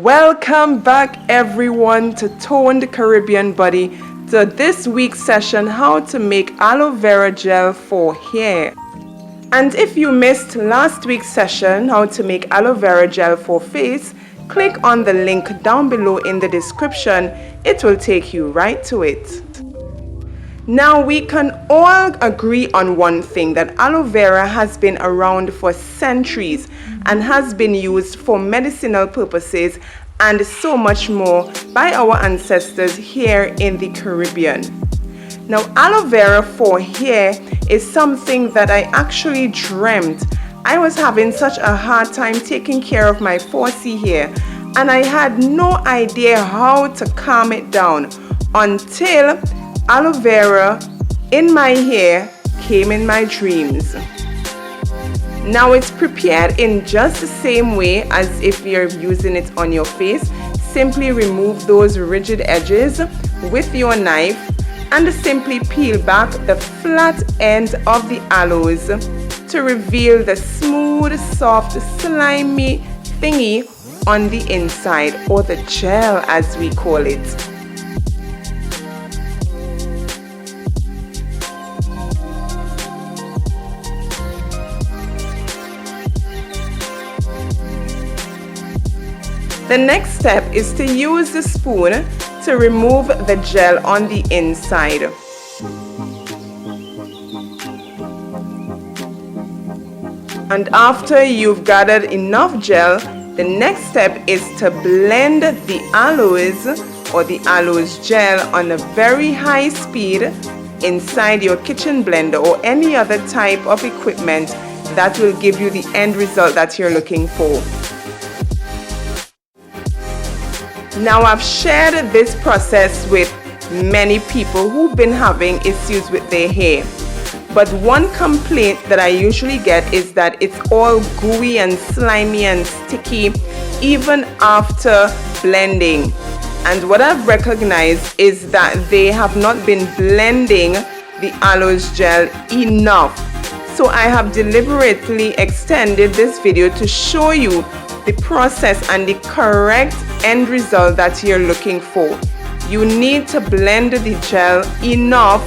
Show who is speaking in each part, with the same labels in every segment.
Speaker 1: Welcome back everyone to Toned Caribbean Body, to this week's session, how to make aloe vera gel for hair. And if you missed last week's session, how to make aloe vera gel for face, click on the link down below in the description. It will take you right to it. Now we can all agree on one thing, that aloe vera has been around for centuries and has been used for medicinal purposes and so much more by our ancestors here in the Caribbean. Now aloe vera for hair is something that I actually dreamt. I was having such a hard time taking care of my 4C hair and I had no idea how to calm it down until aloe vera in my hair came in my dreams. Now it's prepared in just the same way as if you're using it on your face. Simply remove those rigid edges with your knife and simply peel back the flat end of the aloes to reveal the smooth, soft, slimy thingy on the inside, or the gel as we call it. The next step is to use the spoon to remove the gel on the inside. And after you've gathered enough gel, the next step is to blend the aloes or the aloes gel on a very high speed inside your kitchen blender or any other type of equipment that will give you the end result that you're looking for. Now I've shared this process with many people who've been having issues with their hair. But one complaint that I usually get is that it's all gooey and slimy and sticky even after blending. And what I've recognized is that they have not been blending the aloes gel enough. So I have deliberately extended this video to show you the process and the correct end result that you're looking for. You need to blend the gel enough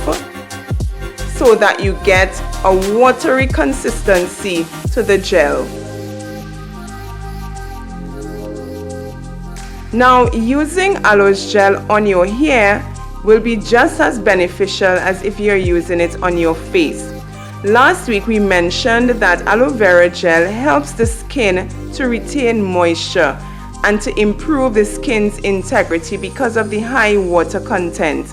Speaker 1: so that you get a watery consistency to the gel. Now using aloe gel on your hair will be just as beneficial as if you're using it on your face. Last week we mentioned that aloe vera gel helps the skin to retain moisture and to improve the skin's integrity because of the high water content.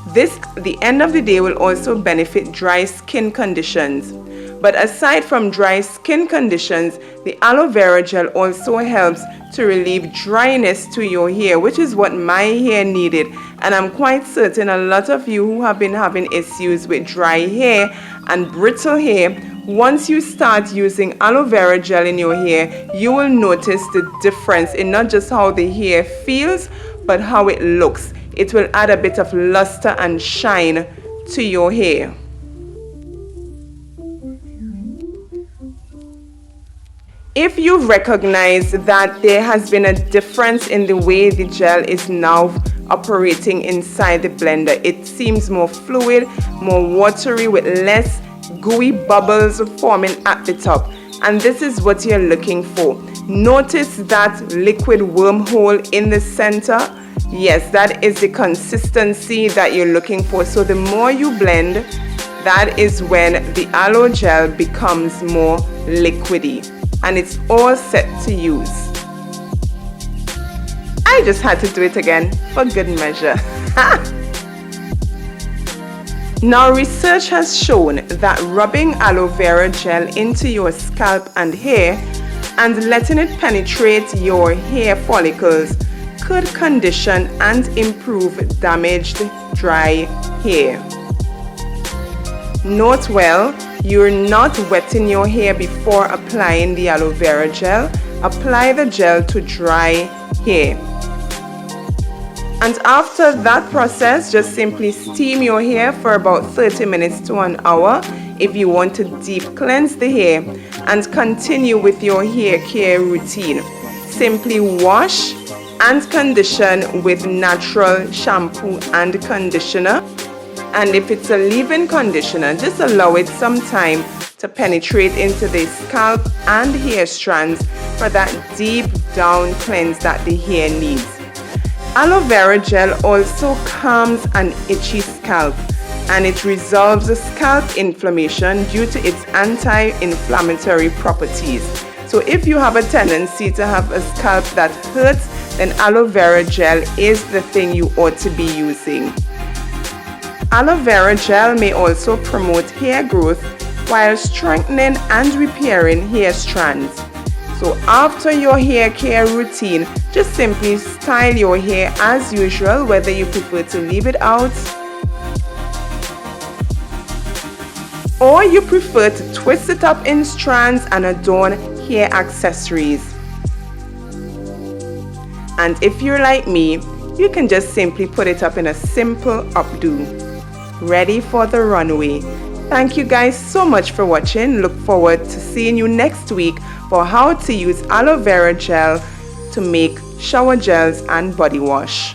Speaker 1: This, at the end of the day, will also benefit dry skin conditions. But aside from dry skin conditions, the aloe vera gel also helps to relieve dryness to your hair, which is what my hair needed. And I'm quite certain a lot of you who have been having issues with dry hair and brittle hair, once you start using aloe vera gel in your hair, you will notice the difference in not just how the hair feels, but how it looks. It will add a bit of luster and shine to your hair. If you recognize that there has been a difference in the way the gel is now operating inside the blender, it seems more fluid, more watery with less gooey bubbles forming at the top, and this is what you're looking for. Notice that liquid wormhole in the center. Yes, that is the consistency that you're looking for. So the more you blend, that is when the aloe gel becomes more liquidy and it's all set to use. I just had to do it again for good measure. Now research has shown that rubbing aloe vera gel into your scalp and hair and letting it penetrate your hair follicles could condition and improve damaged dry hair. Note well, you're not wetting your hair before applying the aloe vera gel. Apply the gel to dry hair. And after that process, just simply steam your hair for about 30 minutes to an hour if you want to deep cleanse the hair, and continue with your hair care routine. Simply wash and condition with natural shampoo and conditioner. And if it's a leave-in conditioner, just allow it some time to penetrate into the scalp and hair strands for that deep down cleanse that the hair needs. Aloe vera gel also calms an itchy scalp, and it resolves the scalp inflammation due to its anti-inflammatory properties. So if you have a tendency to have a scalp that hurts, then aloe vera gel is the thing you ought to be using. Aloe vera gel may also promote hair growth while strengthening and repairing hair strands. So after your hair care routine, just simply style your hair as usual, whether you prefer to leave it out or you prefer to twist it up in strands and adorn hair accessories. And if you're like me, you can just simply put it up in a simple updo. Ready for the runway. Thank you guys so much for watching. Look forward to seeing you next week for how to use aloe vera gel to make shower gels and body wash.